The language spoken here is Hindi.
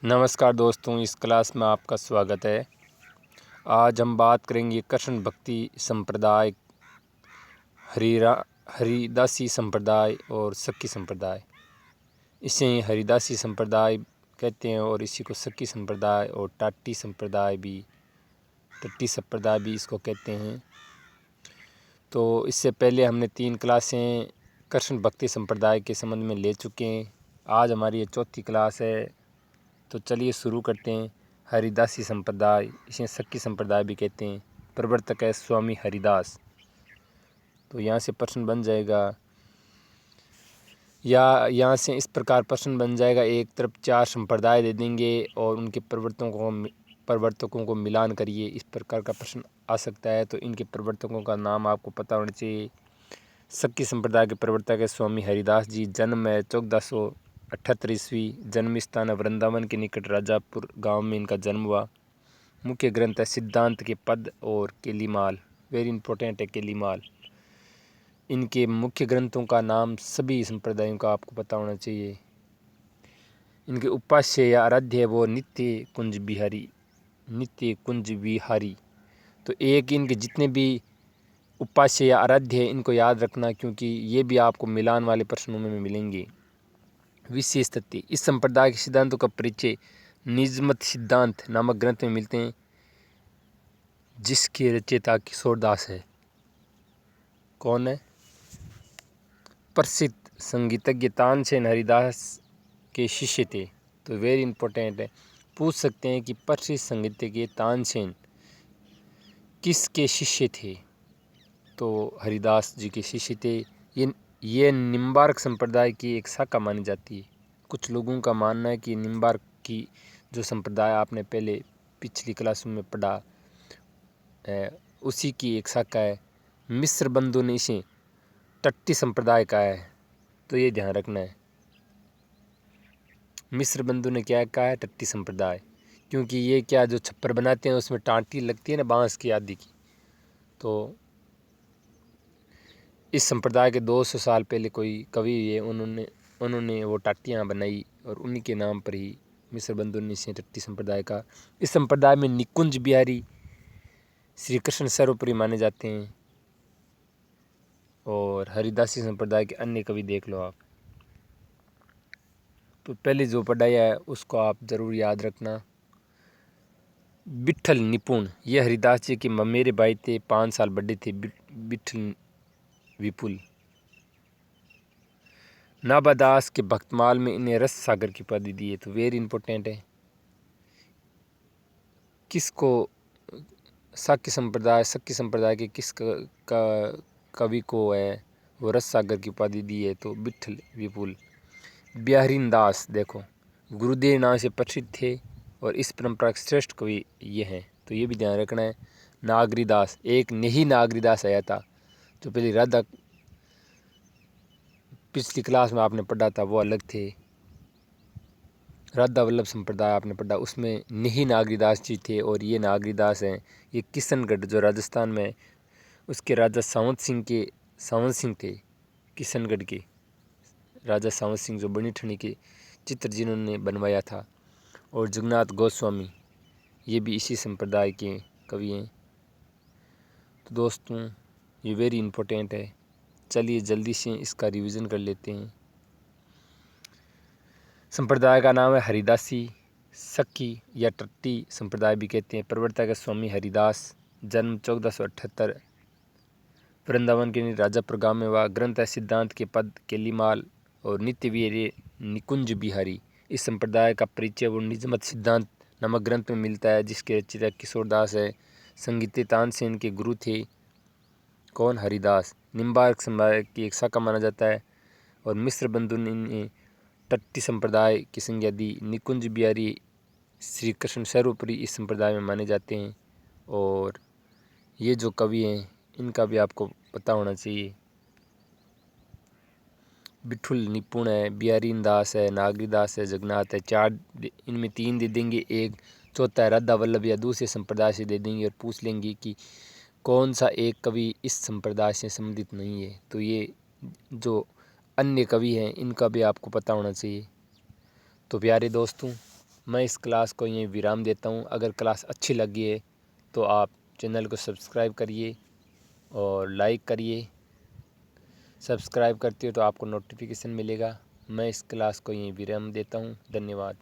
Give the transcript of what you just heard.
नमस्कार दोस्तों, इस क्लास में आपका स्वागत है। आज हम बात करेंगे कृष्ण भक्ति संप्रदाय, हरिदासी संप्रदाय और सक्की संप्रदाय। इसे हरिदासी संप्रदाय कहते हैं और इसी को सक्की संप्रदाय और टट्टी संप्रदाय भी इसको कहते हैं। तो इससे पहले हमने 3 क्लासें कृष्ण भक्ति संप्रदाय के संबंध में ले चुके हैं। आज हमारी ये चौथी क्लास है। तो चलिए शुरू करते हैं। हरिदासी संप्रदाय, इसे सक्की संप्रदाय भी कहते हैं। प्रवर्तक है स्वामी हरिदास। तो यहाँ से प्रश्न बन जाएगा, या यहाँ से इस प्रकार प्रश्न बन जाएगा। एक तरफ 4 संप्रदाय दे देंगे और उनके प्रवर्तकों को मिलान करिए। इस प्रकार का प्रश्न आ सकता है। तो इनके प्रवर्तकों का नाम आपको पता होना चाहिए। सक्की संप्रदाय के प्रवर्तक है स्वामी हरिदास जी। जन्म है 1478 ईस्वी। जन्म स्थान है वृंदावन के निकट राजापुर गांव में इनका जन्म हुआ। मुख्य ग्रंथ है सिद्धांत के पद और केलीमाल। वेरी इंपॉर्टेंट है केलीमाल। इनके मुख्य ग्रंथों का नाम सभी संप्रदायों का आपको पता होना चाहिए। इनके उपास्य या आराध्य है वो नित्य कुंज विहारी। तो एक इनके जितने भी उपास्य या आराध्य है इनको याद रखना, क्योंकि ये भी आपको मिलान वाले प्रश्नों में मिलेंगे। विशेष तथ्य, इस संप्रदाय के सिद्धांतों का परिचय निजमत सिद्धांत नामक ग्रंथ में मिलते हैं, जिसके रचयिता किशोरदास है। कौन है? प्रसिद्ध संगीतज्ञ तानसेन हरिदास के शिष्य थे। तो वेरी इंपॉर्टेंट है, पूछ सकते हैं कि प्रसिद्ध संगीतज्ञ तानसेन किसके शिष्य थे? तो हरिदास जी के शिष्य थे। ये निम्बार्क संप्रदाय की एक शाखा मानी जाती है। कुछ लोगों का मानना है कि निम्बार्क की जो संप्रदाय आपने पहले पिछली क्लासों में पढ़ा उसी की एक शाखा है। मिस्र बंधु ने इसे टट्टी संप्रदाय कहा है। तो ये ध्यान रखना है, मिस्र बंधु ने क्या कहा है? टट्टी संप्रदाय। क्योंकि ये क्या जो छप्पर बनाते हैं उसमें टाँटी लगती है ना, बांस की आदि की। तो इस संप्रदाय के 200 साल पहले कोई कवि है, उन्होंने वो टाटियाँ बनाई और उन्हीं के नाम पर ही मिस्र बंधु ने इसे टट्टी संप्रदाय का। इस संप्रदाय में निकुंज बिहारी श्री कृष्ण सर्वोपरि माने जाते हैं। और हरिदासी संप्रदाय के अन्य कवि देख लो आप। तो पहले जो पढ़ाई है उसको आप ज़रूर याद रखना। विट्ठल निपुण, ये हरिदास जी के ममेरे भाई थे, 5 साल बड़े थे। विट्ठल विपुल। नाभादास के भक्तमाल में इन्हें रस सागर की उपाधि दी है। तो वेरी इंपॉर्टेंट है। किसको सक्की संप्रदाय के किस कवि को है वो रस सागर की उपाधि दी है? तो विट्ठल विपुल। बिहारीन दास, देखो गुरुदेव नाम से प्रसिद्ध थे और इस परंपरा के श्रेष्ठ कवि ये हैं। तो ये भी ध्यान रखना है। नागरीदास, एक नहीं नागरीदास आया था जो पहले राधा पिछली क्लास में आपने पढ़ा था, वो अलग थे। राधा वल्लभ संप्रदाय आपने पढ़ा, उसमें नहीं नागरीदास जी थे और ये नागरीदास हैं। ये किशनगढ़ जो राजस्थान में, उसके राजा सावंत सिंह थे। किशनगढ़ के राजा सावंत सिंह जो बनी ठनी के चित्र जिन्होंने बनवाया था। और जगन्नाथ गोस्वामी, ये भी इसी संप्रदाय के कवि हैं। तो दोस्तों ये वेरी इंपॉर्टेंट है। चलिए जल्दी से इसका रिवीजन कर लेते हैं। संप्रदाय का नाम है हरिदासी, सक्की या टट्टी संप्रदाय भी कहते हैं। प्रवर्तक है स्वामी हरिदास। जन्म 1478 वृंदावन के राजापुर गाँव में हुआ। ग्रंथ है सिद्धांत के पद, केलीमाल और नित्य वीर्य निकुंज बिहारी। इस संप्रदाय का परिचय वो निजमत सिद्धांत नामक ग्रंथ में मिलता है, जिसके रचयिता किशोरदास है। संगीत तानसेन के गुरु थे। कौन? हरिदास। निम्बार्क संप्रदाय की एक शाखा माना जाता है। और मिस्र बंधु ने टट्टी संप्रदाय की संज्ञा दी। निकुंज बिहारी श्री कृष्ण सर्वोपरि इस संप्रदाय में माने जाते हैं। और ये जो कवि हैं इनका भी आपको पता होना चाहिए। विट्ठल निपुण है, बिहारीन दास है, नागरीदास है, जगन्नाथ है। 4 इनमें 3 दे देंगे, एक चौथा है राधा वल्लभ या दूसरे संप्रदाय से दे देंगे और पूछ लेंगे कि कौन सा एक कवि इस संप्रदाय से संबंधित नहीं है। तो ये जो अन्य कवि हैं इनका भी आपको पता होना चाहिए। तो प्यारे दोस्तों, मैं इस क्लास को यहीं विराम देता हूँ। अगर क्लास अच्छी लगी है तो आप चैनल को सब्सक्राइब करिए और लाइक करिए। सब्सक्राइब करते हो तो आपको नोटिफिकेशन मिलेगा। मैं इस क्लास को यहीं विराम देता हूँ। धन्यवाद।